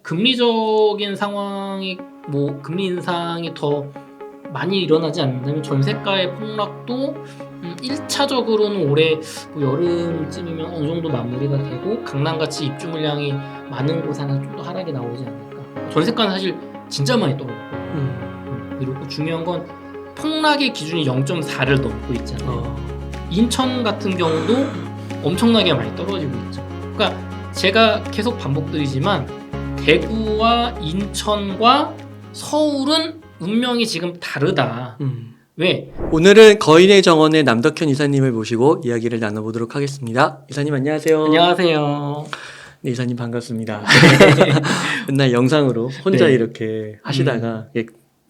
금리적인 상황이 금리 인상이 더 많이 일어나지 않는다면 전세가의 폭락도 1차적으로는 올해 여름쯤이면 어느 정도 마무리가 되고 강남같이 입주 물량이 많은 곳에는 좀 더 하락이 나오지 않을까. 전세가는 사실 진짜 많이 떨어졌고 그리고 중요한 건 폭락의 기준이 0.4를 넘고 있잖아요. 인천 같은 경우도 엄청나게 많이 떨어지고 있죠. 그러니까 제가 계속 반복드리지만 대구와 인천과 서울은 운명이 지금 다르다. 왜? 오늘은 거인의 정원의 남덕현 이사님을 모시고 이야기를 나눠보도록 하겠습니다. 이사님 안녕하세요. 안녕하세요. 네, 이사님 반갑습니다. 맨날 영상으로 혼자 네. 이렇게 하시다가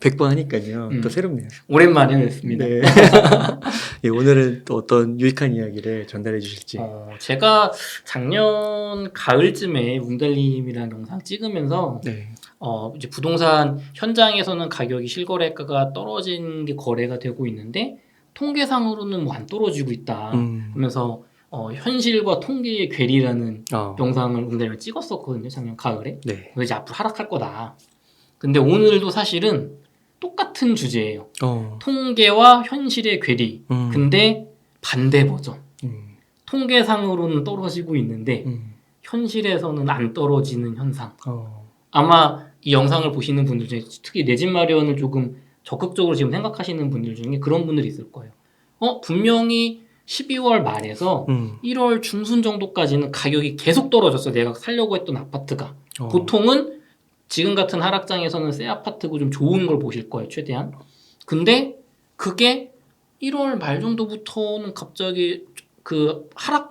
100번 하니까요. 또 새롭네요. 오랜만에 뵙습니다. 네. 네, 오늘은 또 어떤 유익한 이야기를 전달해 주실지. 제가 작년 가을쯤에 웅달님이랑 영상 찍으면서 네. 이제 부동산 현장에서는 가격이 실거래가가 떨어진 게 거래가 되고 있는데 통계상으로는 안 떨어지고 있다. 그러면서 현실과 통계의 괴리라는 영상을 웅달님이 찍었었거든요. 작년 가을에. 네. 그래서 이제 앞으로 하락할 거다. 근데 오늘도 사실은 똑같은 주제예요. 통계와 현실의 괴리. 근데 반대 버전. 통계상으로는 떨어지고 있는데 현실에서는 안 떨어지는 현상. 아마 이 영상을 보시는 분들 중에 특히 내 집 마련을 조금 적극적으로 지금 생각하시는 분들 중에 그런 분들이 있을 거예요. 분명히 12월 말에서 1월 중순 정도까지는 가격이 계속 떨어졌어. 내가 살려고 했던 아파트가. 보통은 지금 같은 하락장에서는 새 아파트고 좀 좋은 걸 보실 거예요. 최대한. 근데 그게 1월 말 정도부터는 갑자기 그 하락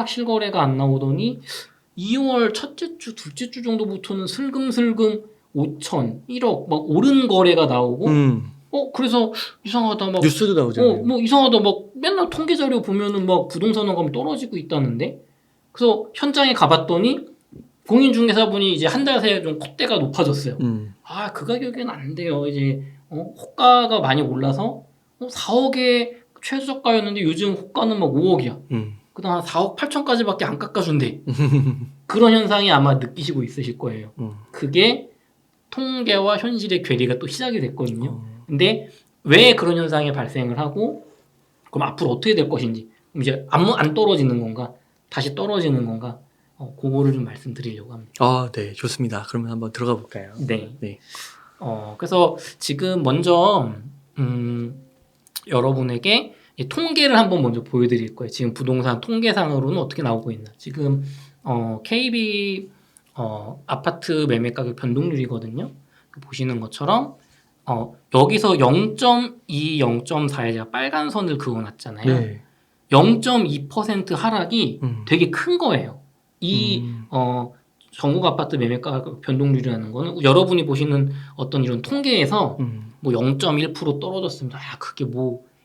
실거래가 안 나오더니 2월 첫째 주, 둘째 주 정도부터는 슬금슬금 5천, 1억 막 오른 거래가 나오고 그래서 이상하다 막 뉴스도 나오잖아요. 이상하다 막 맨날 통계 자료 보면은 막 부동산 원가가 떨어지고 있다는데. 그래서 현장에 가봤더니 공인중개사분이 이제 한 달 새에 좀 콧대가 높아졌어요. 그 가격에는 안 돼요. 이제 호가가 많이 올라서 4억에 최저가였는데 요즘 호가는 막 5억이야. 그다음 한 4억 8천까지밖에 안 깎아준대. 그런 현상이 아마 느끼시고 있으실 거예요. 그게 통계와 현실의 괴리가 또 시작이 됐거든요. 근데 왜 그런 현상이 발생을 하고 그럼 앞으로 어떻게 될 것인지 이제 안 떨어지는 건가 다시 떨어지는 건가 그거를 좀 말씀드리려고 합니다. 네, 좋습니다. 그러면 한번 들어가 볼까요? 네. 그래서 지금 먼저 여러분에게 통계를 한번 먼저 보여드릴 거예요. 지금 부동산 통계상으로는 어떻게 나오고 있나. 지금 KB 아파트 매매 가격 변동률이거든요. 보시는 것처럼 여기서 0.2, 0.4에 제가 빨간 선을 그어놨잖아요. 네. 0.2% 하락이 되게 큰 거예요. 이 전국 아파트 매매가 변동률이라는 거는 여러분이 보시는 어떤 이런 통계에서 0.1% 떨어졌습니다. 그게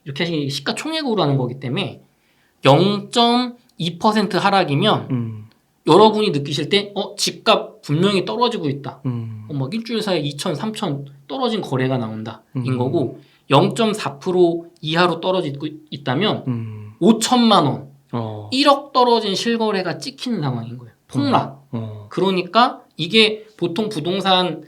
이렇게 시가총액으로 하는 거기 때문에 0.2% 하락이면 여러분이 느끼실 때 집값 분명히 떨어지고 있다. 막 일주일 사이에 2천, 3천 떨어진 거래가 나온다. 인 거고 0.4% 이하로 떨어지고 있다면 5천만 원 1억 떨어진 실거래가 찍히는 상황인 거예요. 폭락. 그러니까 이게 보통 부동산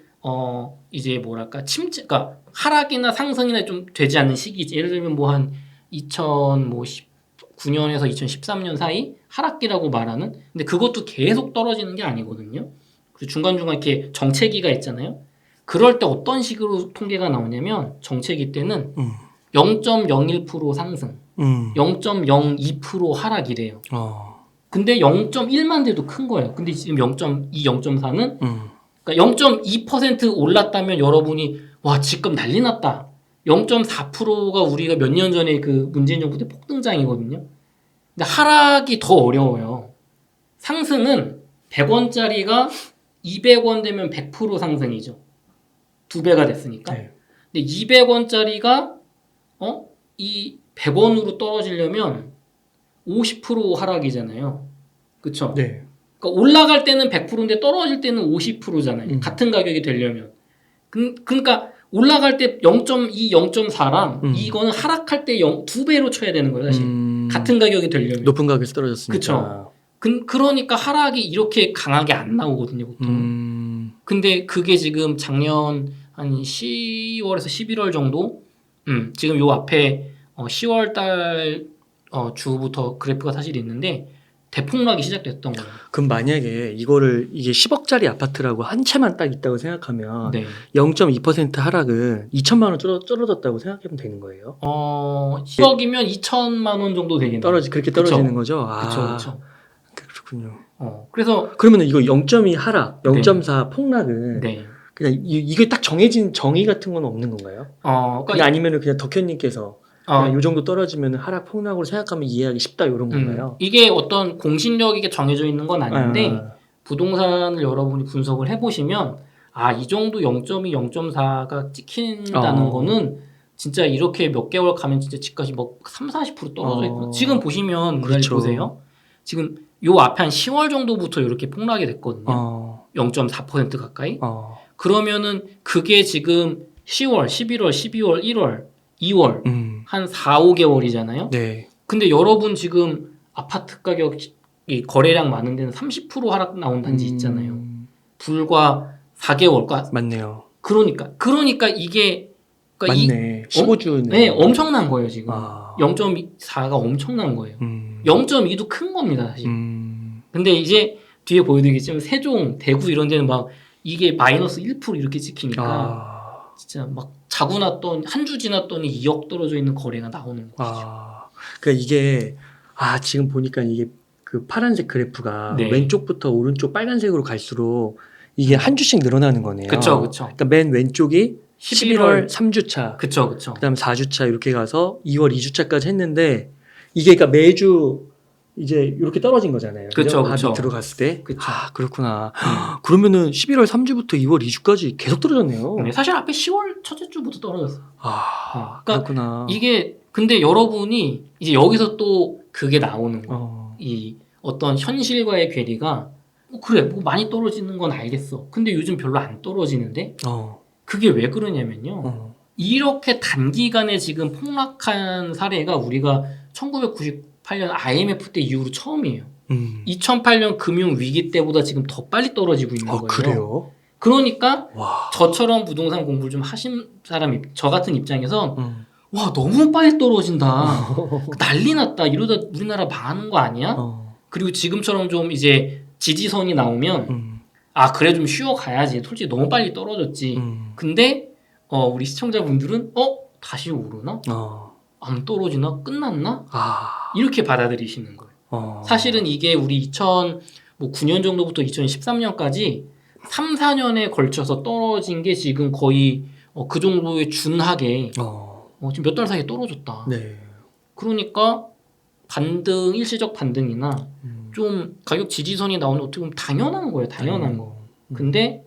이제 그러니까 하락이나 상승이나 좀 되지 않는 시기지. 예를 들면 한 2019년에서 2013년 사이 하락기라고 말하는. 근데 그것도 계속 떨어지는 게 아니거든요. 그래서 중간중간 이렇게 정체기가 있잖아요. 그럴 때 어떤 식으로 통계가 나오냐면 정체기 때는 0.01% 상승, 0.02% 하락이래요. 근데 0.1만 돼도 큰 거예요. 근데 지금 0.2, 0.4는 그러니까 0.2% 올랐다면 여러분이 집값 난리 났다. 0.4%가 우리가 몇 년 전에 그 문재인 정부 때 폭등장이거든요. 근데 하락이 더 어려워요. 상승은 100원짜리가 200원 되면 100% 상승이죠. 2배가 됐으니까. 네. 근데 200원짜리가 이 100원으로 떨어지려면 50% 하락이잖아요. 그쵸? 네. 그러니까 올라갈 때는 100%인데 떨어질 때는 50%잖아요. 같은 가격이 되려면. 그러니까 올라갈 때 0.2, 0.4랑 이거는 하락할 때 2배로 쳐야 되는 거예요. 사실. 같은 가격이 되려면. 높은 가격에서 떨어졌으니까. 그쵸? 그러니까 하락이 이렇게 강하게 안 나오거든요. 보통. 근데 그게 지금 작년 한 10월에서 11월 정도 지금 요 앞에 10월 달 주부터 그래프가 사실 있는데 대폭락이 시작됐던 거예요. 그럼 만약에 이게 10억짜리 아파트라고 한 채만 딱 있다고 생각하면 네. 0.2% 하락은 2천만 원 줄어들었다고 생각하면 되는 거예요? 10억이면 2천만 원 정도 되겠네요. 그렇게 그쵸? 떨어지는 거죠? 그렇죠. 그렇군요. 그래서 그러면 이거 0.2 하락, 0.4 폭락은 네. 그냥 이게 딱 정해진 정의 같은 건 없는 건가요? 그러니까 아니면은 그냥 덕현님께서 그냥 요 정도 떨어지면 하락 폭락으로 생각하면 이해하기 쉽다 이런 건가요? 이게 어떤 공신력이 정해져 있는 건 아닌데 아. 부동산을 여러분이 분석을 해보시면 이 정도 0.2, 0.4가 찍힌다는 거는 진짜 이렇게 몇 개월 가면 진짜 집값이 뭐 3, 40% 떨어져 있고 지금 보시면 그렇죠. 보세요. 지금 요 앞에 한 10월 정도부터 이렇게 폭락이 됐거든요. 0.4% 가까이. 그러면은 그게 지금 10월, 11월, 12월, 1월, 2월 한 4, 5개월이잖아요. 네. 근데 여러분 지금 아파트 가격이 거래량 많은 데는 30% 하락 나온 단지 있잖아요. 불과 4개월가. 맞네요. 그러니까 이게 맞네. 15주네. 네, 엄청난 거예요, 지금. 0.4가 엄청난 거예요. 0.2도 큰 겁니다, 사실. 근데 이제 뒤에 보여드리겠지만 세종, 대구 이런 데는 막 이게 마이너스 1% 이렇게 찍히니까 진짜 막 자고 났더니 한 주 지났더니 2억 떨어져 있는 거래가 나오는 거죠. 그러니까 이게 지금 보니까 이게 그 파란색 그래프가 네. 왼쪽부터 오른쪽 빨간색으로 갈수록 이게 한 주씩 늘어나는 거네요. 그쵸. 그러니까 맨 왼쪽이 11월 3주차. 그쵸. 그다음 4주차 이렇게 가서 2월 2주차까지 했는데 이게 그러니까 매주 이제 이렇게 떨어진 거잖아요. 그쵸. 밑으로 갔을 때. 그쵸. 그렇구나. 그러면은 11월 3주부터 2월 2주까지 계속 떨어졌네요. 네, 사실 앞에 10월 첫째 주부터 떨어졌어요. 그러니까 그렇구나. 이게 근데 여러분이 이제 여기서 또 그게 나오는 거예요. 이 어떤 현실과의 괴리가 그래 뭐 많이 떨어지는 건 알겠어. 근데 요즘 별로 안 떨어지는데 그게 왜 그러냐면요. 이렇게 단기간에 지금 폭락한 사례가 우리가 1998년 IMF 때 이후로 처음이에요. 2008년 금융위기 때보다 지금 더 빨리 떨어지고 있는 거예요. 그래요? 그러니까 저처럼 부동산 공부를 좀 하신 사람, 저 같은 입장에서 와 너무 빨리 떨어진다. 난리 났다. 이러다 우리나라 망하는 거 아니야? 그리고 지금처럼 좀 이제 지지선이 나오면 그래 좀 쉬어가야지. 솔직히 너무 빨리 떨어졌지. 근데 우리 시청자분들은 다시 오르나? 안 떨어지나? 끝났나? 이렇게 받아들이시는 거예요. 사실은 이게 우리 2009년 정도부터 2013년까지 3, 4년에 걸쳐서 떨어진 게 지금 거의 그 정도에 준하게 지금 몇 달 사이에 떨어졌다. 네. 그러니까 일시적 반등이나 좀 가격 지지선이 나오는 어떻게 보면 당연한 거예요. 당연한 거. 근데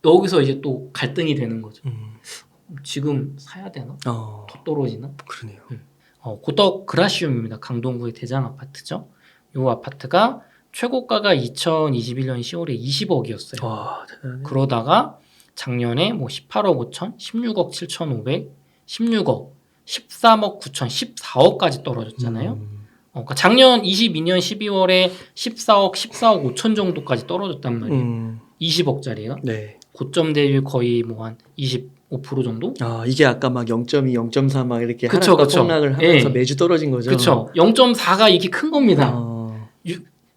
여기서 이제 또 갈등이 되는 거죠. 지금 사야 되나? 더 떨어지나? 그러네요. 고덕 그라시움입니다. 강동구의 대장 아파트죠. 이 아파트가 최고가가 2021년 10월에 20억이었어요. 대단하네. 그러다가 작년에 뭐 18억 5천, 16억 7,500, 16억, 13억 9천, 14억까지 떨어졌잖아요. 그러니까 작년 22년 12월에 14억 5천 정도까지 떨어졌단 말이에요. 20억짜리가. 네. 고점 대비 거의 뭐 한 25% 정도? 이게 아까 막 0.2, 0.4 막 이렇게 그쵸. 폭락을 하면서 매주 떨어진 거죠. 그렇죠. 0.4가 이게 큰 겁니다.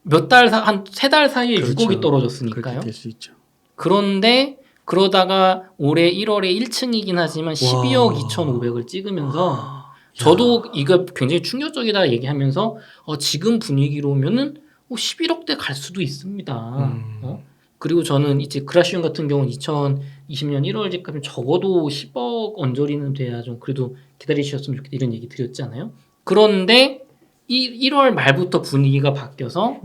몇 달, 한 3달 사이에 6억이 떨어졌으니까요. 그렇게 될 수 있죠. 그런데 그러다가 올해 1월에 1층이긴 하지만 12억 2,500을 찍으면서 저도 이거 굉장히 충격적이다 얘기하면서 지금 분위기로면은 11억대 갈 수도 있습니다. 그리고 저는 이제 그라시움 같은 경우는 2020년 1월 집값이면 적어도 10억 언저리는 돼야 좀 그래도 기다리셨으면 좋겠다 이런 얘기 드렸잖아요. 그런데 1월 말부터 분위기가 바뀌어서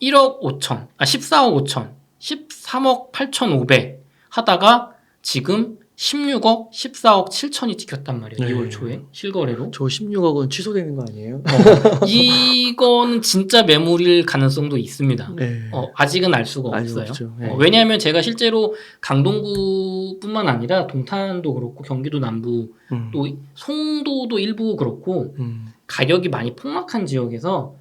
1억 5천, 14억 5천, 13억 8,500 하다가 지금 16억, 14억 7천이 찍혔단 말이에요. 2월 초에 실거래로. 저 16억은 취소되는 거 아니에요? 이거는 진짜 매물일 가능성도 있습니다. 네. 아직은 알 수가 없어요. 네. 왜냐하면 제가 실제로 강동구뿐만 아니라 동탄도 그렇고 경기도 남부 또 송도도 일부 그렇고 가격이 많이 폭락한 지역에서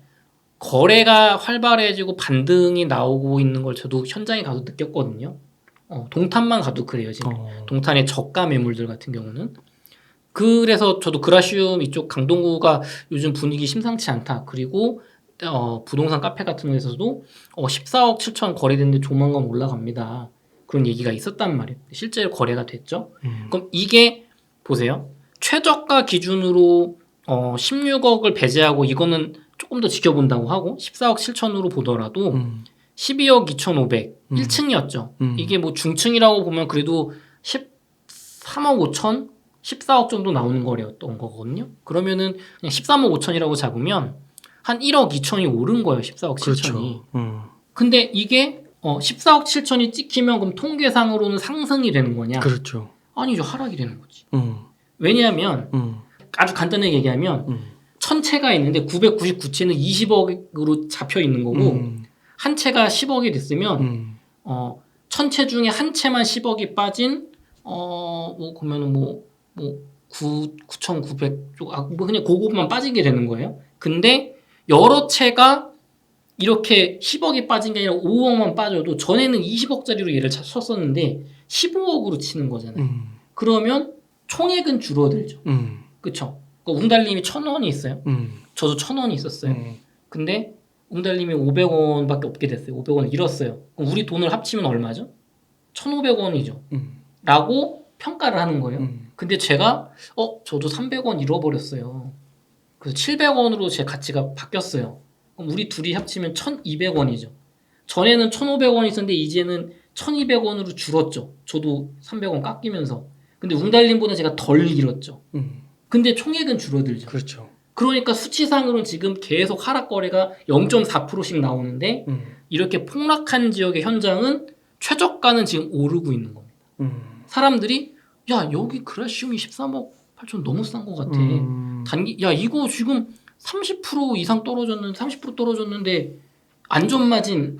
거래가 활발해지고 반등이 나오고 있는 걸 저도 현장에 가서 느꼈거든요. 동탄만 가도 그래요 지금. 동탄의 저가 매물들 같은 경우는. 그래서 저도 그라시움 이쪽 강동구가 요즘 분위기 심상치 않다. 그리고 부동산 카페 같은 데서도 14억 7천 거래됐는데 조만간 올라갑니다. 그런 얘기가 있었단 말이에요. 실제로 거래가 됐죠. 그럼 이게 보세요. 최저가 기준으로 16억을 배제하고 이거는 조금 더 지켜본다고 하고 14억 7천으로 보더라도 12억 2,500 1층이었죠. 이게 뭐 중층이라고 보면 그래도 13억 5천 14억 정도 나오는 거래였던 거거든요. 그러면은 그냥 13억 5천이라고 잡으면 한 1억 2천이 오른 거예요. 14억 7천이. 그렇죠. 근데 이게 14억 7천이 찍히면 그럼 통계상으로는 상승이 되는 거냐? 그렇죠. 아니죠. 하락이 되는 거지. 왜냐하면 아주 간단하게 얘기하면 1000채가 있는데 999채는 20억으로 잡혀 있는 거고 한 채가 10억이 됐으면 1000채 중에 한 채만 10억이 빠진 뭐 그러면은 뭐 9,900 뭐 그냥 그거만 빠지게 되는 거예요. 근데 여러 채가 이렇게 10억이 빠진 게 아니라 5억만 빠져도 전에는 20억짜리로 얘를 쳤었는데 15억으로 치는 거잖아요. 그러면 총액은 줄어들죠. 그쵸? 웅달님이 1,000원이 있어요. 저도 1,000원이 있었어요. 근데 웅달님이 500원밖에 없게 됐어요. 500원 잃었어요. 그럼 우리 돈을 합치면 얼마죠? 1,500원이죠. 라고 평가를 하는 거예요. 근데 제가 저도 300원 잃어버렸어요. 그래서 700원으로 제 가치가 바뀌었어요. 그럼 우리 둘이 합치면 1,200원이죠. 전에는 1,500원이 있었는데 이제는 1,200원으로 줄었죠. 저도 300원 깎이면서. 근데 웅달님보다 제가 덜 잃었죠. 근데 총액은 줄어들죠. 그렇죠. 그러니까 수치상으로는 지금 계속 하락 거래가 0.4%씩 나오는데 이렇게 폭락한 지역의 현장은 최저가는 지금 오르고 있는 겁니다. 사람들이 야 여기 그라시움이 13억 8천 너무 싼 것 같아. 야 이거 지금 30% 이상 떨어졌는데 30% 떨어졌는데 안전마진.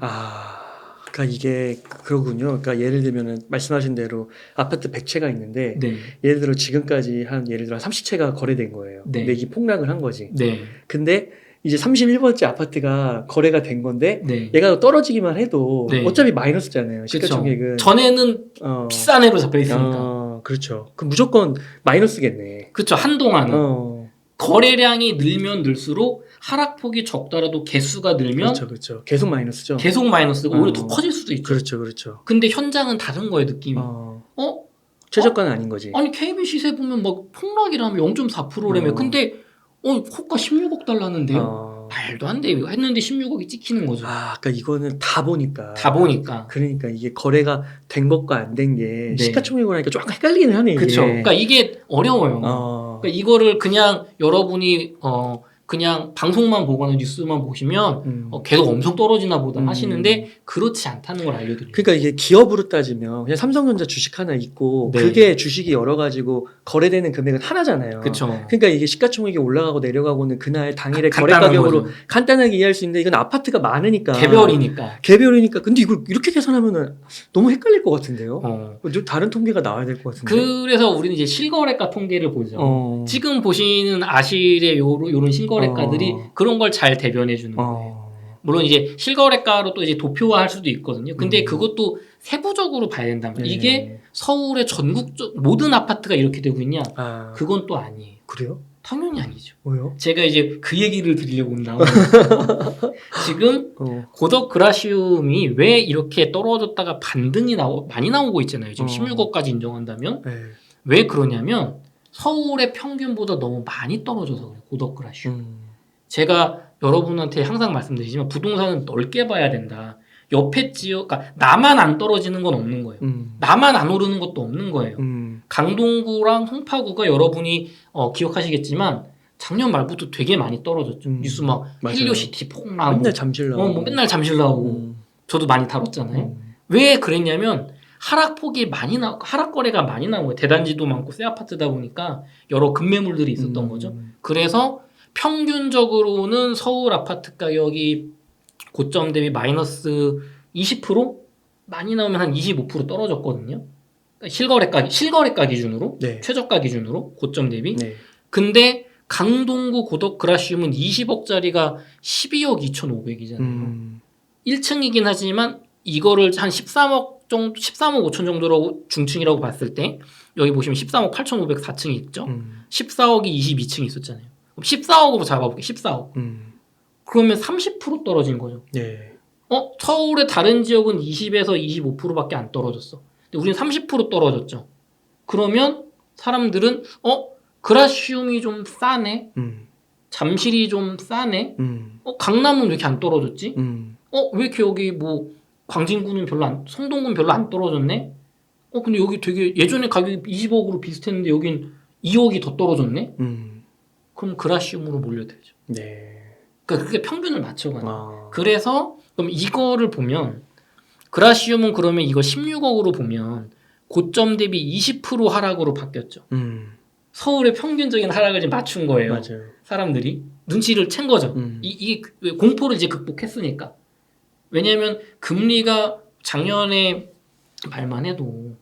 그러니까 이게 그러군요. 그러니까 예를 들면은 말씀하신 대로 아파트 100채가 있는데 네. 예를 들어 지금까지 예를 들어 30채가 거래된 거예요. 네. 근데 이게 폭락을 한 거지. 네. 근데 이제 31번째 아파트가 거래가 된 건데 네. 얘가 떨어지기만 해도 네. 어차피 마이너스잖아요. 시가총액은. 전에는 비싼 애로 잡혀 있으니까. 그렇죠. 그럼 무조건 마이너스겠네. 그렇죠. 한동안은. 거래량이 늘면 늘수록 하락폭이 적더라도 개수가 늘면 그렇죠. 계속 마이너스죠. 계속 마이너스고 오히려 더 커질 수도 있죠. 그렇죠. 근데 현장은 다른 거예요, 느낌이. 최저가는 아닌 거지. 아니 KB 시세 보면 막 폭락이라며 0.4%라며. 근데 호가 16억 달라는데요. 말도 안 돼. 했는데 16억이 찍히는 거죠. 그러니까 이거는 다 보니까. 그러니까 이게 거래가 된 것과 안 된 게 시가총액으로 하니까 조금 헷갈리긴 하네. 그렇죠. 그러니까 이게 어려워요. 그러니까 이거를 그냥 여러분이 그냥 방송만 보거나 뉴스만 보시면 계속 엄청 떨어지나 보다 하시는데 그렇지 않다는 걸 알려드려요. 그러니까 이게 기업으로 따지면 그냥 삼성전자 주식 하나 있고 그게 주식이 여러 가지고 거래되는 금액은 하나잖아요. 그렇죠. 그러니까 이게 시가총액이 올라가고 내려가고는 그날 당일의 거래 가격으로 거죠. 간단하게 이해할 수 있는데 이건 아파트가 많으니까 개별이니까. 근데 이걸 이렇게 계산하면은 너무 헷갈릴 것 같은데요. 다른 통계가 나와야 될 것 같은데. 그래서 우리는 이제 실거래가 통계를 보죠. 지금 보시는 아실의 요런 실거래가들이 그런 걸 잘 대변해 주는 거예요. 물론 이제 실거래가로 또 이제 도표화할 수도 있거든요. 근데 그것도 세부적으로 봐야 된단 말이에요. 이게 서울의 전국적 모든 아파트가 이렇게 되고 있냐? 그건 또 아니에요. 그래요? 당연히 아니죠. 왜요? 제가 이제 그 얘기를 드리려고 나오는 지금 고덕 그라시움이 왜 이렇게 떨어졌다가 반등이 많이 나오고 있잖아요. 지금 16억까지 인정한다면 왜 그러냐면 서울의 평균보다 너무 많이 떨어져서 그래요. 고덕 그라시움. 제가 여러분한테 항상 말씀드리지만 부동산은 넓게 봐야 된다. 옆에 지역, 그러니까 나만 안 떨어지는 건 없는 거예요. 나만 안 오르는 것도 없는 거예요. 강동구랑 송파구가 여러분이 기억하시겠지만 작년 말부터 되게 많이 떨어졌죠. 뉴스 막 헬리오시티 폭락, 맨날 잠실 나오고, 맨날 잠실 나오고. 저도 많이 다뤘잖아요. 왜 그랬냐면 하락 거래가 많이 나온 거예요. 대단지도 많고 새 아파트다 보니까 여러 급매물들이 있었던 거죠. 그래서 평균적으로는 서울 아파트 가격이 고점 대비 마이너스 20% 많이 나오면 한 25% 떨어졌거든요. 그러니까 실거래가 기준으로 최저가 기준으로 고점 대비. 근데 강동구 고덕 그라시움은 20억짜리가 12억 2,500이잖아요. 1층이긴 하지만 이거를 한 13억 5천 정도로 중층이라고 봤을 때 여기 보시면 13억 8,500 4층이 있죠. 14억이 22층이 있었잖아요. 그럼 14억으로 잡아볼게요. 14억. 그러면 30% 떨어진 거죠. 네. 서울의 다른 지역은 20에서 25%밖에 안 떨어졌어. 근데 우리는 30% 떨어졌죠. 그러면 사람들은 그라시움이 좀 싸네. 잠실이 좀 싸네. 강남은 왜 이렇게 안 떨어졌지? 왜 이렇게 여기 뭐 광진구는 성동구는 별로 안 떨어졌네? 근데 여기 되게 예전에 가격이 20억으로 비슷했는데 여긴 2억이 더 떨어졌네? 그럼 그라시움으로 몰려들죠. 네. 그러니까 그게 평균을 맞춰가는. 그래서 그럼 이거를 보면 그라시움은 그러면 이거 16억으로 보면 고점 대비 20% 하락으로 바뀌었죠. 서울의 평균적인 하락을 이제 맞춘 거예요. 맞아요. 사람들이 눈치를 챈 거죠. 이 공포를 이제 극복했으니까. 왜냐하면 금리가 작년에 말만 해도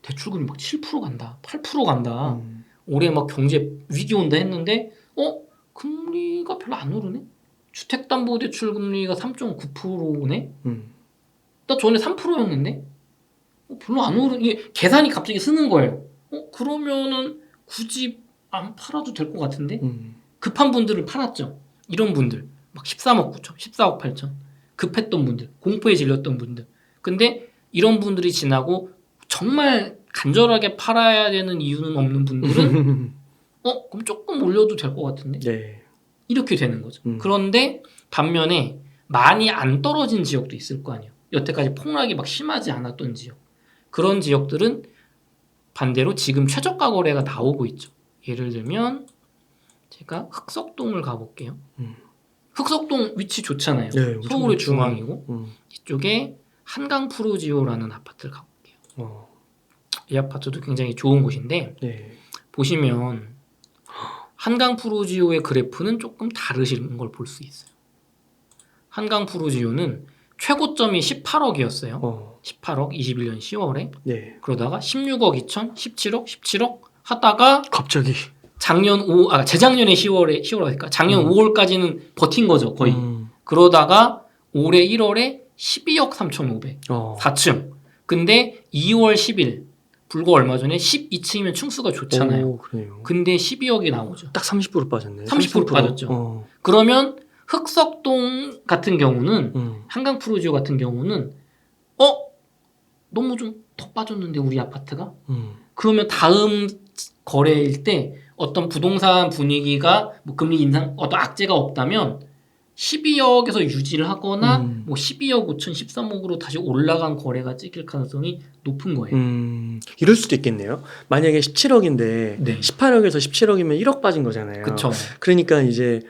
대출금리 막 7% 간다, 8% 간다. 올해 막 경제 위기 온다 했는데 금리가 별로 안 오르네. 주택담보대출 금리가 3.9%네. 나 전에 3%였는데 별로 안 오르. 이게 계산이 갑자기 쓰는 거예요. 그러면은 굳이 안 팔아도 될 것 같은데. 급한 분들을 팔았죠. 이런 분들 막 13억 9천, 14억 8천 급했던 분들, 공포에 질렸던 분들. 근데 이런 분들이 지나고 정말 간절하게 팔아야 되는 이유는 없는 분들은 그럼 조금 올려도 될 것 같은데. 네. 이렇게 되는 거죠. 그런데 반면에 많이 안 떨어진 지역도 있을 거 아니에요. 여태까지 폭락이 막 심하지 않았던 지역. 그런 지역들은 반대로 지금 최저가 거래가 나오고 있죠. 예를 들면 제가 흑석동을 가볼게요. 흑석동 위치 좋잖아요. 네, 서울의 중앙이고 이쪽에 한강 푸르지오라는 아파트를 가볼게요. 이 아파트도 굉장히 좋은 곳인데 네. 보시면 한강 푸르지오의 그래프는 조금 다르신 걸 볼 수 있어요. 한강 푸르지오는 최고점이 18억이었어요. 18억 21년 10월에. 네. 그러다가 16억 2천, 17억, 17억 하다가 갑자기 재작년에 10월이니까 작년 5월까지는 버틴 거죠, 거의. 그러다가 올해 1월에 12억 3,500. 4층. 근데 2월 10일 불과 얼마 전에 12층이면 층수가 좋잖아요. 그래요. 근데 12억이 나오죠. 딱 30% 빠졌네. 30% 빠졌죠. 그러면 흑석동 같은 경우는 한강 푸르지오 같은 경우는 너무 좀 더 빠졌는데 우리 아파트가? 그러면 다음 거래일 때 어떤 부동산 분위기가 뭐 금리 인상 어떤 악재가 없다면 12억에서 유지를 하거나 뭐 12억 5천 13억으로 다시 올라간 거래가 찍힐 가능성이 높은 거예요. 이럴 수도 있겠네요. 만약에 17억인데 네. 18억에서 17억이면 1억 빠진 거잖아요. 그쵸. 그러니까 이제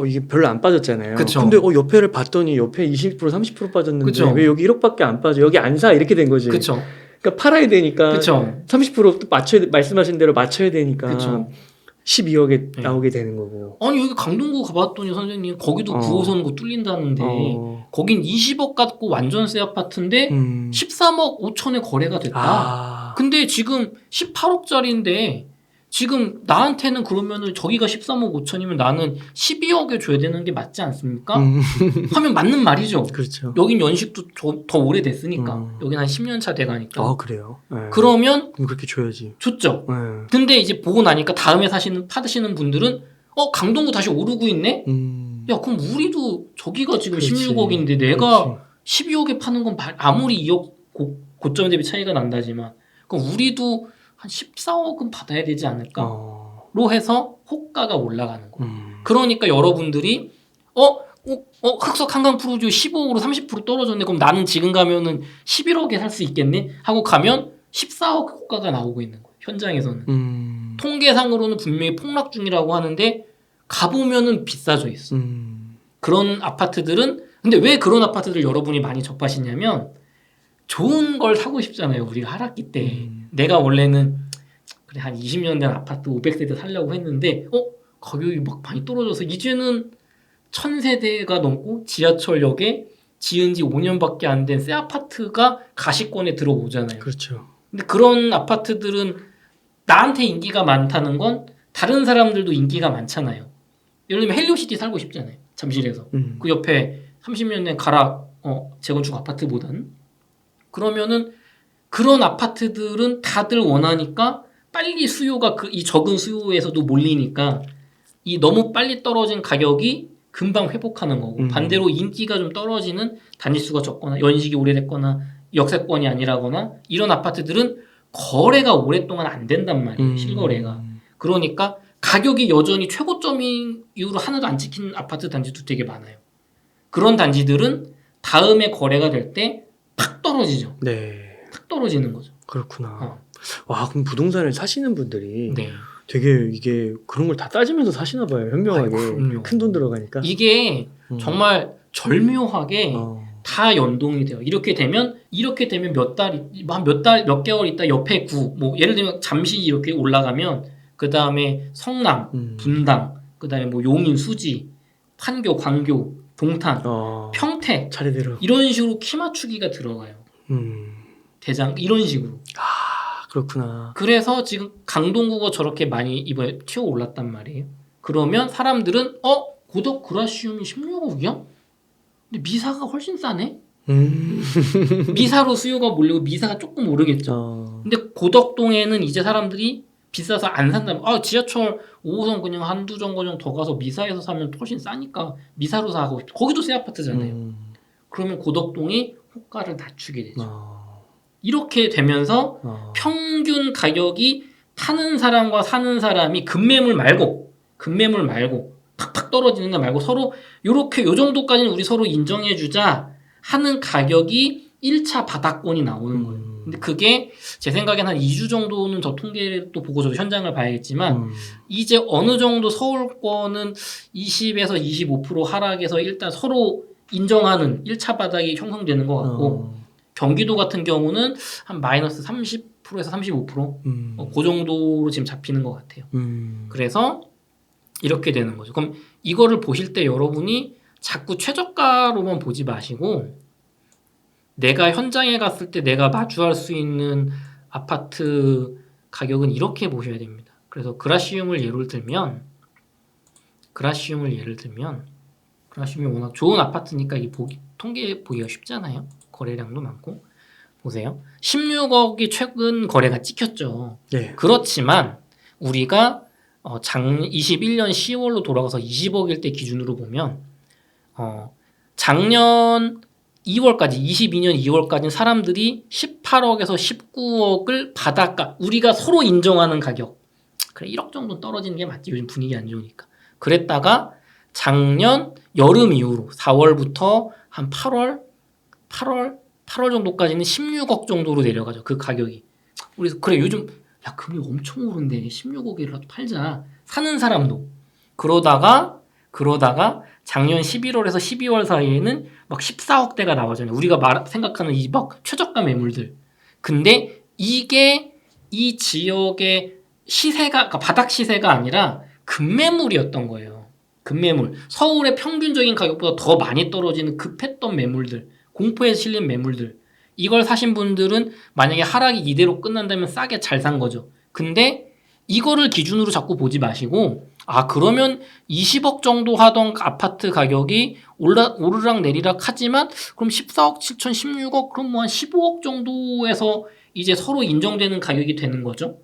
이게 별로 안 빠졌잖아요. 그쵸. 근데 옆에를 봤더니 옆에 20% 30% 빠졌는데 그쵸. 왜 여기 1억밖에 안 빠져? 여기 안 사 이렇게 된 거지. 그쵸. 그러니까 팔아야 되니까 그쵸. 30% 맞춰야 말씀하신 대로 맞춰야 되니까 그쵸. 12억에 네. 나오게 되는 거고. 아니 여기 강동구 가봤더니 선생님 거기도 9호선고 뚫린다는데 거긴 20억 갖고 완전 새 아파트인데 13억 5천에 거래가 됐다. 근데 지금 18억짜리인데 지금 나한테는 그러면은 저기가 13억 5천이면 나는 12억에 줘야 되는 게 맞지 않습니까? 하면 맞는 말이죠. 그렇죠. 여긴 연식도 더 오래됐으니까. 여긴 한 10년 차 돼가니까. 그래요? 네. 그러면 그렇게 줘야지. 좋죠. 네. 근데 이제 보고 나니까 다음에 받으시는 분들은 강동구 다시 오르고 있네? 야 그럼 우리도 저기가 지금 그렇지. 16억인데 내가 12억에 파는 건 아무리 2억 고점 대비 차이가 난다지만 그럼 우리도 한 14억은 받아야 되지 않을까로 해서 호가가 올라가는 거예요. 그러니까 여러분들이 흑석 한강 푸르지오 15억으로 30% 떨어졌네. 그럼 나는 지금 가면은 11억에 살 수 있겠네? 하고 가면 14억 호가가 나오고 있는 거예요. 현장에서는. 통계상으로는 분명히 폭락 중이라고 하는데 가보면은 비싸져 있어. 그런 아파트들은 근데 왜 그런 아파트들 여러분이 많이 접하시냐면 좋은 걸 사고 싶잖아요. 우리가 하락기 때. 내가 원래는 그래 한 20년 된 아파트 500세대 살려고 했는데 가격이 막 많이 떨어져서 이제는 1000세대가 넘고 지하철역에 지은 지 5년밖에 안 된 새 아파트가 가시권에 들어오잖아요. 그렇죠. 근데 그런 아파트들은 나한테 인기가 많다는 건 다른 사람들도 인기가 많잖아요. 예를 들면 헬리오시티 살고 싶잖아요. 잠실에서. 그 옆에 30년 된 가락 재건축 아파트보다는. 그러면은 그런 아파트들은 다들 원하니까 빨리 수요가 이 적은 수요에서도 몰리니까 이 너무 빨리 떨어진 가격이 금방 회복하는 거고 반대로 인기가 좀 떨어지는 단지수가 적거나 연식이 오래됐거나 역세권이 아니라거나 이런 아파트들은 거래가 오랫동안 안 된단 말이에요. 실거래가. 그러니까 가격이 여전히 최고점인 이후로 하나도 안 찍힌 아파트 단지도 되게 많아요. 그런 단지들은 다음에 거래가 될 때 팍 떨어지죠. 네. 탁 떨어지는 거죠. 그렇구나. 와, 그럼 부동산을 사시는 분들이 네. 되게 이게 그런 걸 다 따지면서 사시나 봐요. 현명하게. 큰 돈 들어가니까. 이게 정말 절묘하게 다 연동이 돼요. 이렇게 되면 몇 개월 있다 옆에 구, 뭐 예를 들면 잠시 이렇게 올라가면 그 다음에 성남, 분당, 그 다음에 뭐 용인, 수지, 판교, 광교, 동탄, 평택 차례대로 이런 식으로 키 맞추기가 들어가요. 대장 이런 식으로. 아, 그렇구나. 그래서 지금 강동구가 저렇게 많이 이번에 튀어 올랐단 말이에요. 그러면 사람들은 고덕 그라시움이 16억이야? 근데 미사가 훨씬 싸네? 미사로 수요가 몰리고 미사가 조금 오르겠죠. 근데 고덕동에는 이제 사람들이 비싸서 안 산다면 지하철 5호선 그냥 한두 정거장 더 가서 미사에서 사면 훨씬 싸니까 미사로 사고 거기도 새 아파트잖아요. 그러면 고덕동이 호가를 낮추게 되죠. 이렇게 되면서 평균 가격이 파는 사람과 사는 사람이 급매물 말고 팍팍 떨어지는 거 말고 서로 요렇게 요 정도까지는 우리 서로 인정해주자 하는 가격이 1차 바닥권이 나오는 거예요. 근데 그게 제 생각엔 한 2주 정도는 저 통계를 또 보고 저도 현장을 봐야겠지만 이제 어느 정도 서울권은 20에서 25% 하락해서 일단 서로 인정하는 1차 바닥이 형성되는 것 같고 경기도 같은 경우는 한 마이너스 30%에서 35%? 그 정도로 지금 잡히는 것 같아요. 그래서 이렇게 되는 거죠. 그럼 이거를 보실 때 여러분이 자꾸 최저가로만 보지 마시고 내가 현장에 갔을 때 내가 마주할 수 있는 아파트 가격은 이렇게 보셔야 됩니다. 그래서 그라시움을 예를 들면 그라시움이 워낙 좋은 아파트니까 이 통계 보기가 쉽잖아요. 거래량도 많고. 보세요. 16억이 최근 거래가 찍혔죠. 네. 그렇지만 우리가 21년 10월로 돌아가서 20억일 때 기준으로 보면 작년 2월까지 22년 2월까지는 사람들이 18억에서 19억을 바닷가 우리가 서로 인정하는 가격 그래 1억 정도 떨어지는 게 맞지 요즘 분위기 안 좋으니까 그랬다가 작년 여름 이후로 4월부터 한 8월 정도까지는 16억 정도로 내려가죠. 그 가격이. 우리 그래 요즘 야 금이 엄청 오른데 16억이라도 팔자. 사는 사람도. 그러다가 작년 11월에서 12월 사이에는 막 14억대가 나오잖아요. 우리가 생각하는 이 막 최저가 매물들. 근데 이게 이 지역의 시세가 그러니까 바닥 시세가 아니라 급매물이었던 거예요. 급매물. 서울의 평균적인 가격보다 더 많이 떨어지는 급했던 매물들. 공포에 실린 매물들. 이걸 사신 분들은 만약에 하락이 이대로 끝난다면 싸게 잘 산 거죠. 근데 이거를 기준으로 자꾸 보지 마시고 그러면 20억 정도 하던 아파트 가격이 오르락 내리락 하지만 그럼 14억 7천 16억 그럼 뭐 한 15억 정도에서 이제 서로 인정되는 가격이 되는 거죠.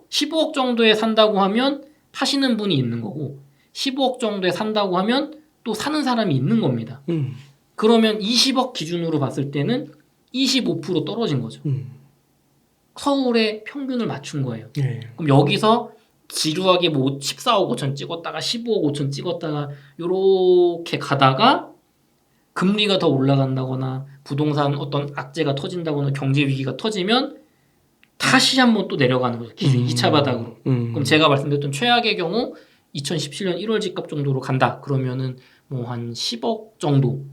15억 정도에 산다고 하면 파시는 분이 있는 거고 15억 정도에 산다고 하면 또 사는 사람이 있는 겁니다. 그러면 20억 기준으로 봤을 때는 25% 떨어진 거죠. 서울의 평균을 맞춘 거예요. 그럼 여기서 지루하게 뭐 14억 5천 찍었다가 15억 5천 찍었다가 요렇게 가다가 금리가 더 올라간다거나 부동산 어떤 악재가 터진다거나 경제 위기가 터지면 다시 한번 또 내려가는 거죠. 기준 2차 바닥으로. 그럼 제가 말씀드렸던 최악의 경우 2017년 1월 집값 정도로 간다. 그러면은 뭐 한 10억 정도,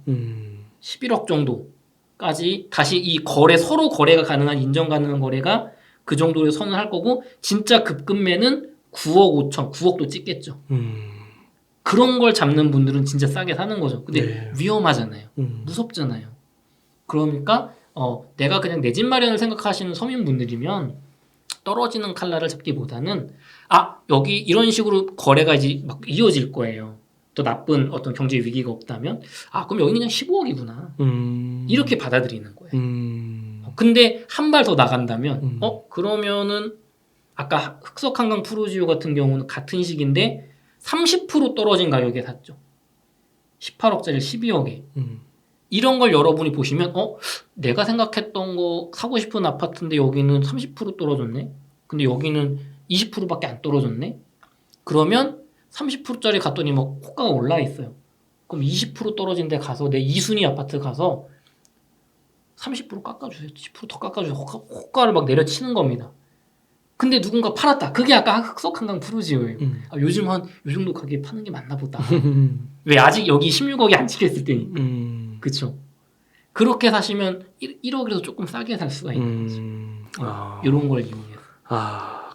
11억 정도까지 다시 이 서로 거래가 가능한 인정 가능한 거래가 그 정도로 선언할 거고 진짜 급급매는 9억 5천, 9억도 찍겠죠. 그런 걸 잡는 분들은 진짜 싸게 사는 거죠. 근데 위험하잖아요. 무섭잖아요. 그러니까 내가 그냥 내 집 마련을 생각하시는 서민분들이면 떨어지는 칼날을 잡기보다는 여기 이런 식으로 거래가 이제 막 이어질 거예요. 더 나쁜 어떤 경제 위기가 없다면 그럼 여기는 그냥 15억이구나. 이렇게 받아들이는 거예요. 근데 한 발 더 나간다면 그러면은 아까 흑석 한강 푸르지오 같은 경우는 같은 시기인데 30% 떨어진 가격에 샀죠. 18억짜리 12억에. 이런 걸 여러분이 보시면 내가 생각했던 거 사고 싶은 아파트인데 여기는 30% 떨어졌네. 근데 여기는 20%밖에 안 떨어졌네. 그러면 30%짜리 갔더니 막 호가가 올라 있어요. 그럼 20% 떨어진 데 가서 내 2순위 아파트 가서 30% 깎아주세요. 10%더 깎아주세요. 호가를 막 내려치는 겁니다. 근데 누군가 팔았다. 그게 아까 흑석 한강 푸르지오예요. 요즘 요 정도 가격에 파는 게 맞나 보다. 왜 아직 여기 16억이 안 찍혔을 때니. 그쵸. 그렇게 사시면 1억이라도 조금 싸게 살 수가 있는 거죠. 이런 걸 이용해서.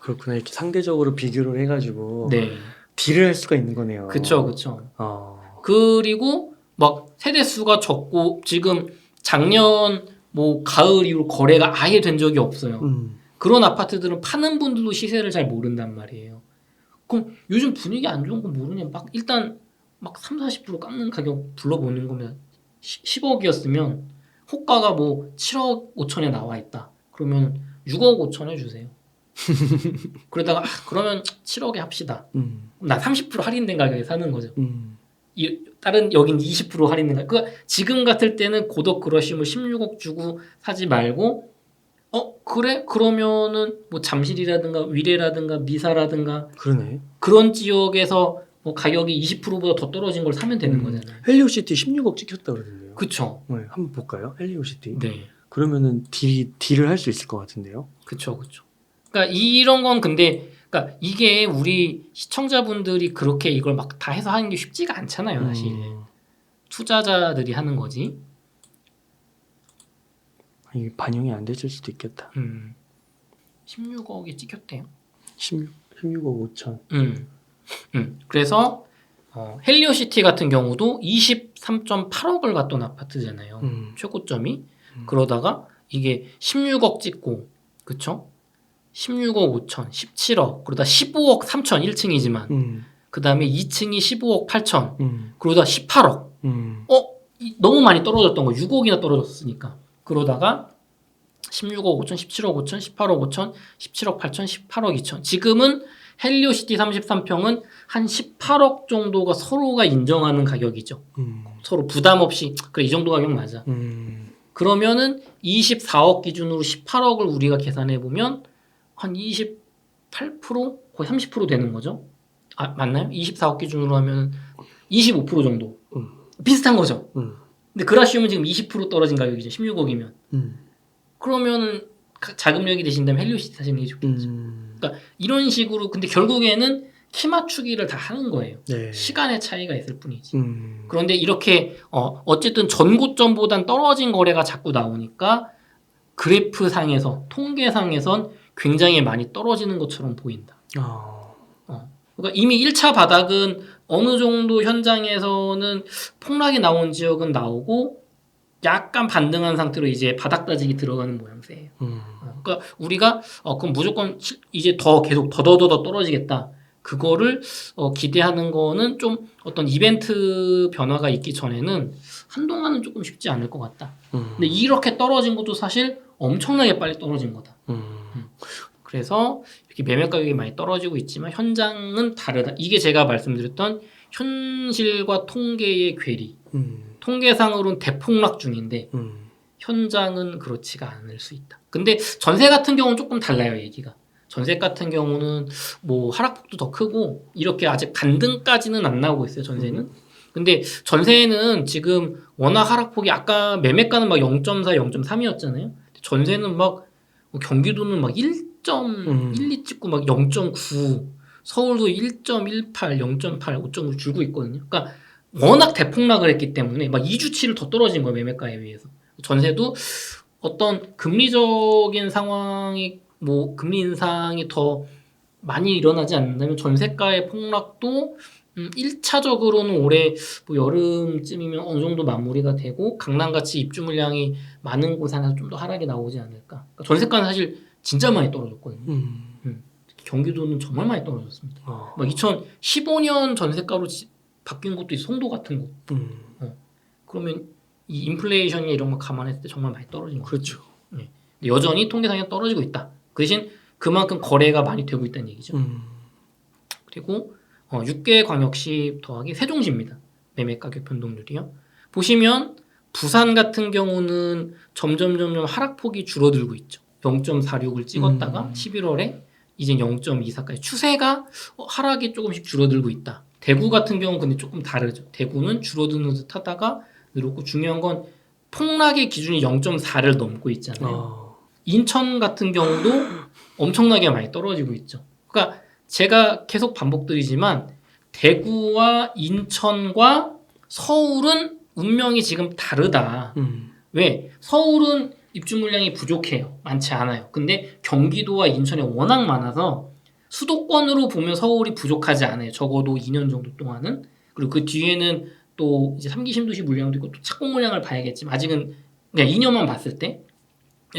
그렇구나. 이렇게 상대적으로 비교를 해가지고 네. 딜을 할 수가 있는 거네요. 그쵸. 그리고 막 세대수가 적고 지금 작년 뭐 가을 이후로 거래가 아예 된 적이 없어요. 그런 아파트들은 파는 분들도 시세를 잘 모른단 말이에요. 그럼 요즘 분위기 안 좋은 거 모르냐? 일단 30-40% 깎는 가격 불러보는 거면 10억이었으면 호가가 뭐 7억 5천에 나와 있다. 그러면 6억 5천에 주세요. 그러다가 그러면 7억에 합시다. 나 30% 할인된 가격에 사는 거죠. 다른 여긴 20% 할인된 가격. 그러니까 지금 같을 때는 고덕 그러시면 16억 주고 사지 말고 그래? 그러면은 뭐 잠실이라든가 위례라든가 미사라든가 그러네. 그런 지역에서 뭐 가격이 20%보다 더 떨어진 걸 사면 되는 거잖아요. 헬리오시티 16억 찍혔다 그러던데요. 그쵸. 네, 한번 볼까요? 헬리오시티. 네. 그러면은 딜을 할 수 있을 것 같은데요. 그쵸. 그러니까 이런 건 근데 그러니까 이게 우리 시청자분들이 그렇게 이걸 막 다 해서 하는 게 쉽지가 않잖아요, 사실. 투자자들이 하는 거지. 이게 반영이 안 됐을 수도 있겠다. 16억이 찍혔대요. 16억 5천. 그래서 헬리오시티 같은 경우도 23.8억을 갔던 아파트잖아요. 최고점이. 그러다가 이게 16억 찍고, 그쵸? 16억 5천, 17억, 그러다 15억 3천 1층이지만, 그 다음에 2층이 15억 8천, 그러다 18억. 너무 많이 떨어졌던 거, 6억이나 떨어졌으니까. 그러다가 16억 5천, 17억 5천, 18억 5천, 17억 8천, 18억 2천. 지금은 헬리오시티 33평은 한 18억 정도가 서로가 인정하는 가격이죠. 서로 부담 없이 그래 이 정도 가격 맞아. 그러면은 24억 기준으로 18억을 우리가 계산해 보면 한 28% 거의 30% 되는 거죠. 맞나요? 24억 기준으로 하면 25% 정도. 비슷한 거죠. 근데 그라시움은 지금 20% 떨어진 가격이죠. 16억이면. 그러면은 자금력이 되신다면 헬리오시티 사시는 게 좋겠죠. 그러니까 이런 식으로 근데 결국에는 키 맞추기를 다 하는 거예요. 네. 시간의 차이가 있을 뿐이지. 그런데 이렇게 어쨌든 전고점보단 떨어진 거래가 자꾸 나오니까 그래프상에서 통계상에선 굉장히 많이 떨어지는 것처럼 보인다. 그러니까 이미 1차 바닥은 어느 정도 현장에서는 폭락이 나온 지역은 나오고 약간 반등한 상태로 이제 바닥 다지기 들어가는 모양새예요. 그러니까 우리가 그럼 무조건 이제 더 계속 더더더 떨어지겠다. 그거를 기대하는 거는 좀 어떤 이벤트 변화가 있기 전에는 한동안은 조금 쉽지 않을 것 같다. 근데 이렇게 떨어진 것도 사실 엄청나게 빨리 떨어진 거다. 그래서 이렇게 매매 가격이 많이 떨어지고 있지만 현장은 다르다. 이게 제가 말씀드렸던 현실과 통계의 괴리. 통계상으로는 대폭락 중인데 현장은 그렇지가 않을 수 있다. 근데 전세 같은 경우는 조금 달라요, 얘기가. 전세 같은 경우는 뭐 하락폭도 더 크고 이렇게 아직 반등까지는 안 나오고 있어요, 전세는. 근데 전세는 지금 워낙 하락폭이 아까 매매가는 막 0.4, 0.3이었잖아요. 전세는 막 경기도는 막 1.12 찍고 막 0.9, 서울도 1.18, 0.8, 5.9 줄고 있거든요. 그러니까 워낙 대폭락을 했기 때문에 막 2주치를 더 떨어진 거예요, 매매가에 비해서. 전세도 어떤 금리적인 상황이 뭐 금리 인상이 더 많이 일어나지 않는다면 전세가의 폭락도 1차적으로는 올해 뭐 여름쯤이면 어느 정도 마무리가 되고 강남같이 입주 물량이 많은 곳에서 좀 더 하락이 나오지 않을까. 그러니까 전세가는 사실 진짜 많이 떨어졌거든요. 경기도는 정말 많이 떨어졌습니다. 막 2015년 전세가로 바뀐 것도 있어. 송도 같은 거. 그러면 이 인플레이션이 이런 거 감안했을 때 정말 많이 떨어진 거죠. 그렇죠. 네. 여전히 통계상에 떨어지고 있다. 그 대신 그만큼 거래가 많이 되고 있다는 얘기죠. 그리고 6개 광역시 더하기 세종시입니다. 매매 가격 변동률이요. 보시면 부산 같은 경우는 점점 하락폭이 줄어들고 있죠. 0.46을 찍었다가 11월에 이제 0.24까지 추세가 하락이 조금씩 줄어들고 있다. 대구 같은 경우는 근데 조금 다르죠. 대구는 줄어드는 듯 하다가 늘었고 중요한 건 폭락의 기준이 0.4를 넘고 있잖아요. 인천 같은 경우도 엄청나게 많이 떨어지고 있죠. 그러니까 제가 계속 반복드리지만 대구와 인천과 서울은 운명이 지금 다르다. 왜? 서울은 입주 물량이 부족해요. 많지 않아요. 근데 경기도와 인천이 워낙 많아서 수도권으로 보면 서울이 부족하지 않아요. 적어도 2년 정도 동안은. 그리고 그 뒤에는 또 이제 3기 신도시 물량도 있고 또 착공 물량을 봐야겠지만 아직은 그냥 2년만 봤을 때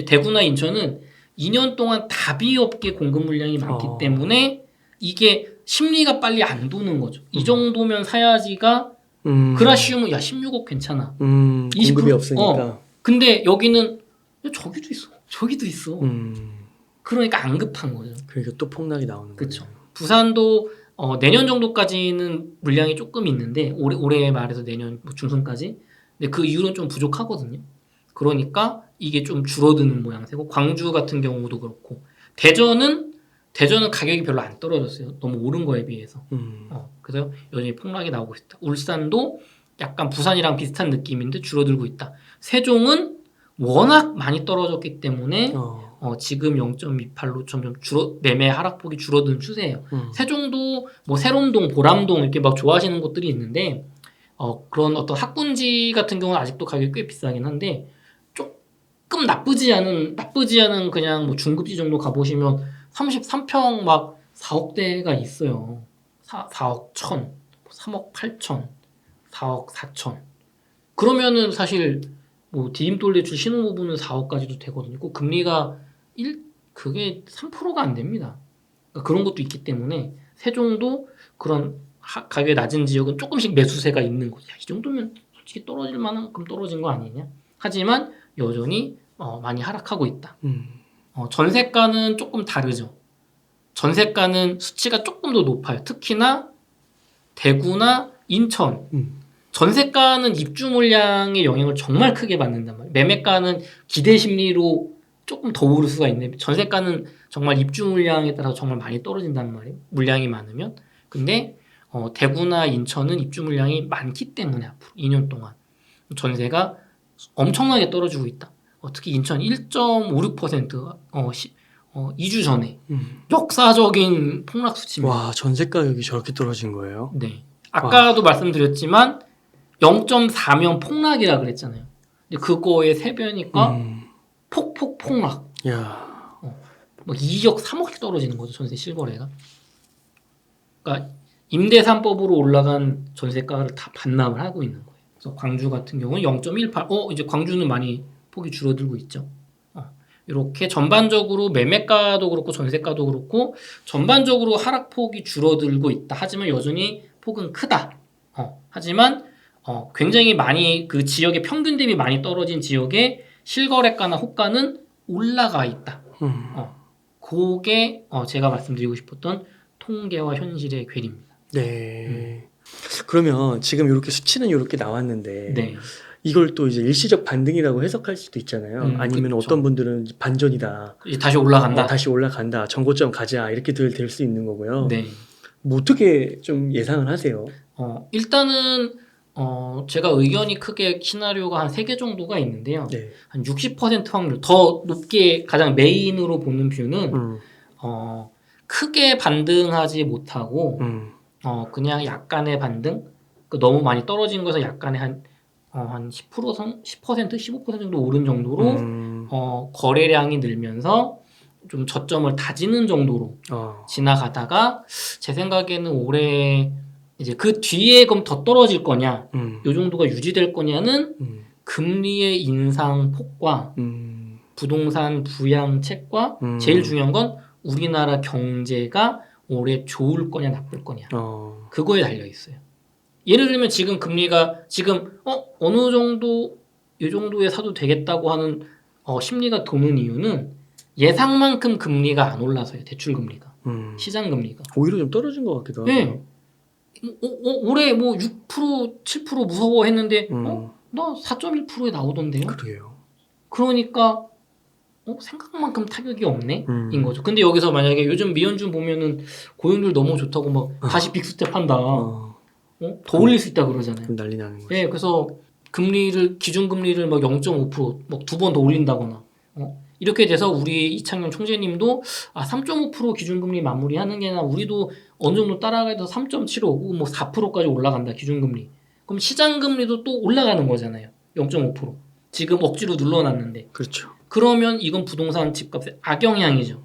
대구나 인천은 2년 동안 답이 없게 공급 물량이 많기 때문에 이게 심리가 빨리 안 도는 거죠. 이 정도면 사야지가 그라시움은 야 16억 괜찮아. 20% 공급이 없으니까. 근데 여기는 저기도 있어. 저기도 있어. 그러니까 안 급한 거죠. 그러니까 또 폭락이 나오는 거죠. 그렇죠. 부산도 내년 정도까지는 물량이 조금 있는데 올해 말에서 내년 중순까지. 근데 그 이후로는 좀 부족하거든요. 그러니까 이게 좀 줄어드는 모양새고 광주 같은 경우도 그렇고 대전은 가격이 별로 안 떨어졌어요. 너무 오른 거에 비해서. 그래서 여전히 폭락이 나오고 있다. 울산도 약간 부산이랑 비슷한 느낌인데 줄어들고 있다. 세종은 워낙 많이 떨어졌기 때문에 지금 0.28로 점점 매매 하락폭이 줄어드는 추세예요. 세종도 뭐 세롬동, 보람동 이렇게 막 좋아하시는 곳들이 있는데 그런 어떤 학군지 같은 경우는 아직도 가격이 꽤 비싸긴 한데 조금 나쁘지 않은 그냥 뭐 중급지 정도 가보시면 33평 막 4억대가 있어요. 4억 1천, 3억 8천, 4억 4천. 그러면은 사실 뭐 디딤돌 대출 신혼부부는 4억까지도 되거든요. 꼭 금리가 그게 3%가 안 됩니다. 그러니까 그런 것도 있기 때문에 세종도 그런 가격이 낮은 지역은 조금씩 매수세가 있는 거죠. 이 정도면 솔직히 떨어질 만큼 떨어진 거 아니냐. 하지만 여전히 많이 하락하고 있다. 전세가는 조금 다르죠. 전세가는 수치가 조금 더 높아요. 특히나 대구나 인천. 전세가는 입주 물량의 영향을 정말 크게 받는단 말이에요. 매매가는 기대 심리로 조금 더 오를 수가 있는데 전세가는 정말 입주 물량에 따라서 정말 많이 떨어진단 말이에요. 물량이 많으면. 근데 대구나 인천은 입주 물량이 많기 때문에 앞으로 2년 동안 전세가 엄청나게 떨어지고 있다. 특히 인천 1.56%가 2주 전에 역사적인 폭락 수치입니다. 와, 전세 가격이 저렇게 떨어진 거예요? 네. 아까도 말씀드렸지만 0.4면 폭락이라 그랬잖아요. 근데 그거의 3배니까 폭락. 야. 뭐 2억 3억씩 떨어지는 거죠. 전세 실거래가. 그러니까 임대 3법으로 올라간 전세가를 다 반납을 하고 있는 거예요. 그래서 광주 같은 경우는 0.18. 이제 광주는 많이 폭이 줄어들고 있죠. 이렇게 전반적으로 매매가도 그렇고 전세가도 그렇고 전반적으로 하락폭이 줄어들고 있다. 하지만 여전히 폭은 크다. 하지만 굉장히 많이 그 지역의 평균 대비 많이 떨어진 지역의 실거래가나 호가는 올라가 있다. 그게 제가 말씀드리고 싶었던 통계와 현실의 괴리입니다. 네. 그러면 지금 이렇게 수치는 이렇게 나왔는데 네. 이걸 또 이제 일시적 반등이라고 해석할 수도 있잖아요. 아니면 그쵸. 어떤 분들은 반전이다. 이제 다시 올라간다. 다시 올라간다. 정고점 가자. 이렇게 될 수 있는 거고요. 네. 뭐 어떻게 좀 예상을 하세요? 일단은 제가 의견이 크게 시나리오가 한 3개 정도가 있는데요. 네. 한 60% 확률, 더 높게 가장 메인으로 보는 뷰는 크게 반등하지 못하고 그냥 약간의 반등, 너무 많이 떨어진 것에서 약간의 한 10%, 15% 정도 오른 정도로 거래량이 늘면서 좀 저점을 다지는 정도로 지나가다가 제 생각에는 올해 이제 그 뒤에 그럼 더 떨어질 거냐, 요 정도가 유지될 거냐는 금리의 인상 폭과 부동산 부양책과 제일 중요한 건 우리나라 경제가 올해 좋을 거냐 나쁠 거냐 그거에 달려 있어요. 예를 들면 지금 금리가 지금 어느 정도 이 정도에 사도 되겠다고 하는 심리가 도는 이유는 예상만큼 금리가 안 올라서요. 대출 금리가. 시장 금리가. 오히려 좀 떨어진 것 같기도 하고. 네. 올해 뭐 6%, 7% 무서워했는데 나 4.1%에 나오던데요. 그래요. 그러니까 생각만큼 타격이 없네? 인 거죠. 근데 여기서 만약에 요즘 미연준 보면은 고용률 너무 좋다고 막 다시 빅스텝 한다. 더 올릴 수 있다 그러잖아요. 그럼 난리 나는 거죠. 네, 그래서 기준금리를 막 0.5% 막 2번 더 올린다거나 이렇게 돼서 우리 이창용 총재님도 3.5% 기준금리 마무리하는 게 아니라 우리도 어느 정도 따라가도 3.75, 뭐 4%까지 올라간다 기준금리. 그럼 시장금리도 또 올라가는 거잖아요. 0.5%. 지금 억지로 눌러놨는데. 그렇죠. 그러면 이건 부동산 집값의 악영향이죠.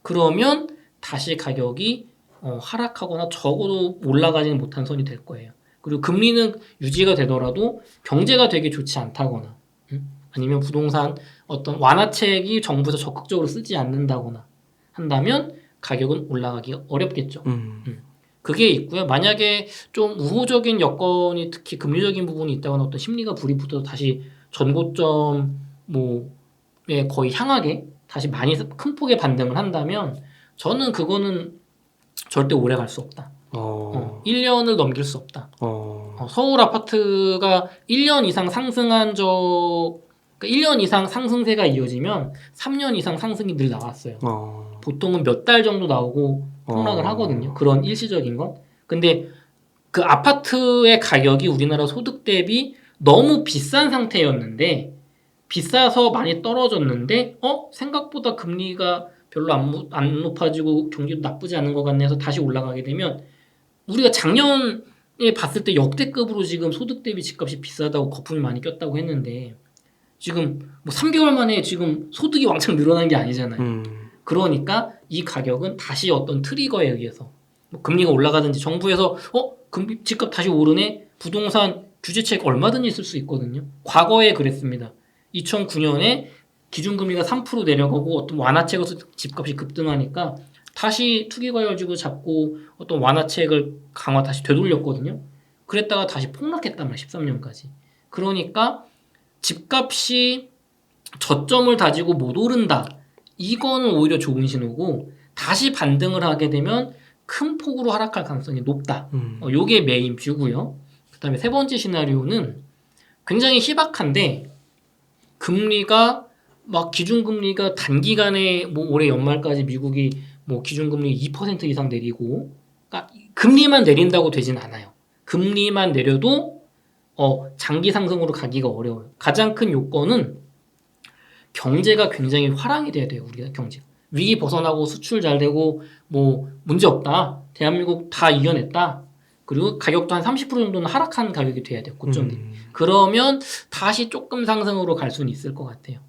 그러면 다시 가격이 하락하거나 적어도 올라가지는 못한 선이 될 거예요. 그리고 금리는 유지가 되더라도 경제가 되게 좋지 않다거나 아니면 부동산 어떤 완화책이 정부에서 적극적으로 쓰지 않는다거나 한다면 가격은 올라가기 어렵겠죠. 그게 있고요. 만약에 좀 우호적인 여건이 특히 금리적인 부분이 있다거나 어떤 심리가 불이 붙어서 다시 전고점 뭐에 거의 향하게 다시 많이 큰 폭의 반등을 한다면 저는 그거는 절대 오래 갈 수 없다. 1년을 넘길 수 없다. 서울 아파트가 1년 이상 상승한 그러니까 1년 이상 상승세가 이어지면 3년 이상 상승이 늘 나왔어요. 보통은 몇 달 정도 나오고 폭락을 하거든요. 그런 일시적인 건. 근데 그 아파트의 가격이 우리나라 소득 대비 너무 비싼 상태였는데 비싸서 많이 떨어졌는데 생각보다 금리가 별로 안 높아지고 경기도 나쁘지 않은 것 같네 해서 다시 올라가게 되면 우리가 작년에 봤을 때 역대급으로 지금 소득 대비 집값이 비싸다고 거품이 많이 꼈다고 했는데 지금 뭐 3개월 만에 지금 소득이 왕창 늘어난 게 아니잖아요. 그러니까 이 가격은 다시 어떤 트리거에 의해서 뭐 금리가 올라가든지 정부에서 집값 다시 오르네 부동산 규제책 얼마든지 쓸 수 있거든요. 과거에 그랬습니다. 2009년에 기준금리가 3% 내려가고 어떤 완화책에서 집값이 급등하니까 다시 투기과열지구 잡고 어떤 완화책을 강화 다시 되돌렸거든요. 그랬다가 다시 폭락했단 말이에요. 13년까지. 그러니까 집값이 저점을 다지고 못 오른다. 이거는 오히려 좋은 신호고 다시 반등을 하게 되면 큰 폭으로 하락할 가능성이 높다. 요게 메인 뷰고요. 그 다음에 세 번째 시나리오는 굉장히 희박한데 금리가 막 기준금리가 단기간에 뭐 올해 연말까지 미국이 뭐 기준금리 2% 이상 내리고 그러니까 금리만 내린다고 되진 않아요. 금리만 내려도 장기 상승으로 가기가 어려워요. 가장 큰 요건은 경제가 굉장히 화랑이 돼야 돼요. 우리가 경제가. 위기 벗어나고 수출 잘 되고 뭐 문제 없다. 대한민국 다 이겨냈다. 그리고 가격도 한 30% 정도는 하락한 가격이 돼야 돼요. 고점이. 그러면 다시 조금 상승으로 갈 수는 있을 것 같아요.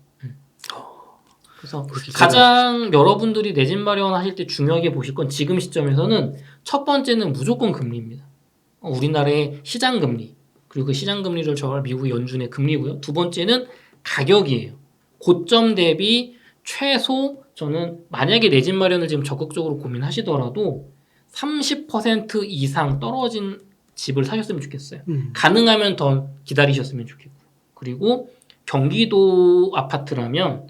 그래서 가장 여러분들이 내 집 마련하실 때 중요하게 보실 건 지금 시점에서는 첫 번째는 무조건 금리입니다. 우리나라의 시장 금리 그리고 그 시장 금리를 저할 미국의 연준의 금리고요. 두 번째는 가격이에요. 고점 대비 최소 저는 만약에 내 집 마련을 지금 적극적으로 고민하시더라도 30% 이상 떨어진 집을 사셨으면 좋겠어요. 가능하면 더 기다리셨으면 좋겠고 그리고 경기도 아파트라면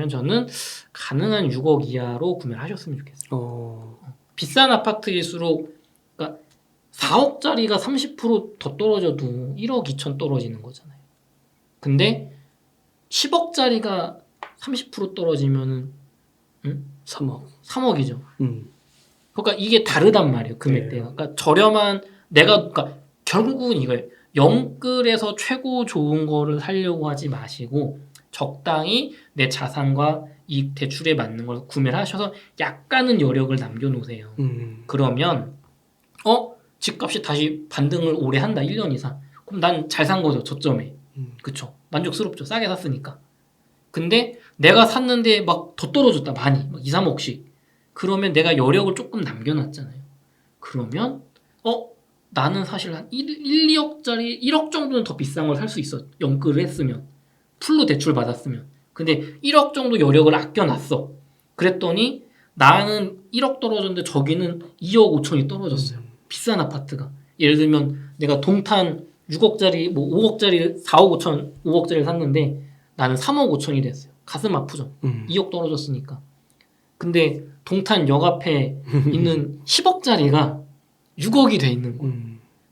저는 가능한 6억 이하로 구매를 하셨으면 좋겠어요. 비싼 아파트일수록 그러니까 4억짜리가 30% 더 떨어져도 1억 2천 떨어지는 거잖아요. 근데 10억짜리가 30% 떨어지면은 3억이죠. 그러니까 이게 다르단 말이에요. 금액대가. 그러니까 저렴한 그러니까 결국은 이거예요. 영끌에서 최고 좋은 거를 사려고 하지 마시고 적당히 내 자산과 이 대출에 맞는 걸 구매를 하셔서 약간은 여력을 남겨놓으세요. 그러면 집값이 다시 반등을 오래 한다. 1년 이상. 그럼 난 잘 산 거죠. 저점에. 그쵸? 만족스럽죠. 싸게 샀으니까. 근데 내가 샀는데 막 더 떨어졌다. 많이. 막 2, 3억씩. 그러면 내가 여력을 조금 남겨놨잖아요. 그러면 나는 사실 한 1, 2억짜리 1억 정도는 더 비싼 걸 살 수 있어. 연끌을 했으면. 풀로 대출 받았으면. 근데 1억 정도 여력을 아껴놨어. 그랬더니 나는 1억 떨어졌는데 저기는 2억 5천이 떨어졌어요. 비싼 아파트가. 예를 들면 내가 동탄 6억짜리 뭐 5억짜리 4억 5천 5억짜리를 샀는데 나는 3억 5천이 됐어요. 가슴 아프죠. 2억 떨어졌으니까. 근데 동탄 역 앞에 있는 10억짜리가 6억이 돼 있는 거예요.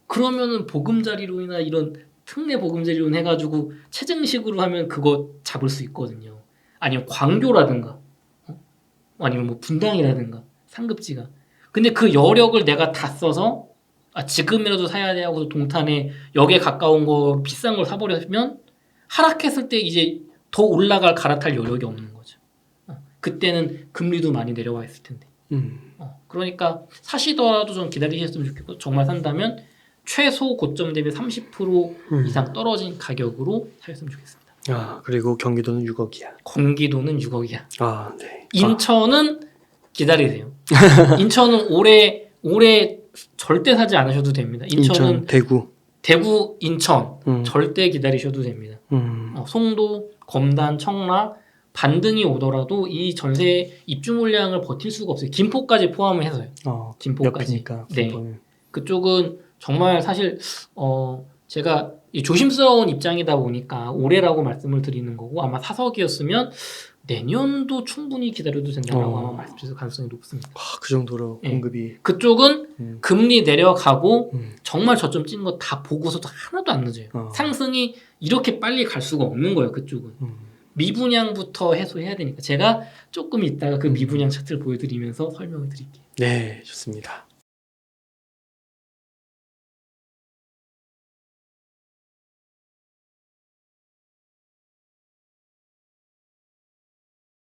그러면은 보금자리론이나 이런 특례 보금자리론 해가지고 체증식으로 하면 그거 잡을 수 있거든요. 아니면 광교라든가 아니면 뭐 분당이라든가 상급지가. 근데 그 여력을 내가 다 써서 지금이라도 사야 돼 하고서 동탄에 역에 가까운 거 비싼 걸 사버렸으면 하락했을 때 이제 더 올라갈 갈아탈 여력이 없는 거죠. 그때는 금리도 많이 내려와 있을 텐데. 그러니까 사시더라도 좀 기다리셨으면 좋겠고 정말 산다면 최소 고점 대비 30% 이상 떨어진 가격으로 사셨으면 좋겠습니다. 그리고 경기도는 6억이야. 경기도는 6억이야. 네. 인천은 기다리세요. 인천은 올해 절대 사지 않으셔도 됩니다. 인천, 대구, 인천 절대 기다리셔도 됩니다. 송도, 검단, 청라 반등이 오더라도 이 전세 입주 물량을 버틸 수가 없어요. 김포까지 포함을 해서요. 김포까지. 옆이니까, 네. 그쪽은 정말 사실 제가 조심스러운 입장이다 보니까 올해라고 말씀을 드리는 거고 아마 사석이었으면 내년도 충분히 기다려도 된다고 아마 말씀드릴 가능성이 높습니다. 그 정도로 공급이. 그쪽은 금리 내려가고 정말 저점 찍는 거 다 보고서도 하나도 안 늦어요. 상승이 이렇게 빨리 갈 수가 없는 거예요. 그쪽은. 미분양부터 해소해야 되니까 제가 조금 이따가 그 미분양 차트를 보여드리면서 설명을 드릴게요. 네, 좋습니다.